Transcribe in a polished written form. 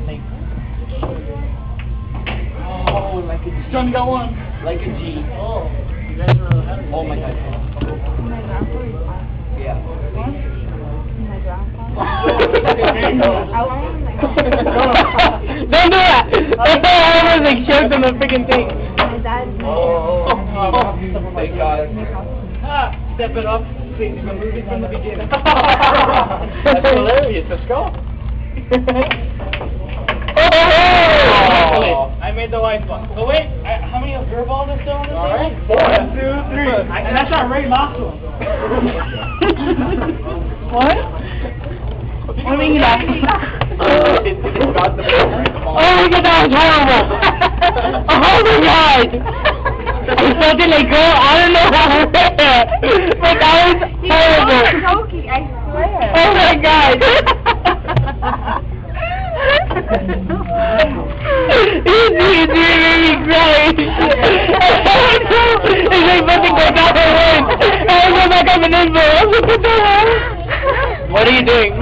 Like, oh, like a G. Johnny got one. Like a G. Oh, you guys are ahead of me. Oh my God. My grandpa is fine. Yeah. What? My grandpa. Don't do that! I was like choked on the freaking thing. My dad. Oh, thank God. Step it up. Please, we're moving from the beginning. That's hilarious. Let's go. Oh! I made the white one. Oh wait, how many of your balls are still on the table? All right. 1, 2, 3. And that's our Ray lost one. What? What do you mean that? Oh Oh my God, that was horrible! Oh my God! I felt it like go, I don't know how but that was horrible! Choking, I swear. Oh my God! It's making me cry! It's like nothing goes out the wind! I go back up and in, bro! What are you doing?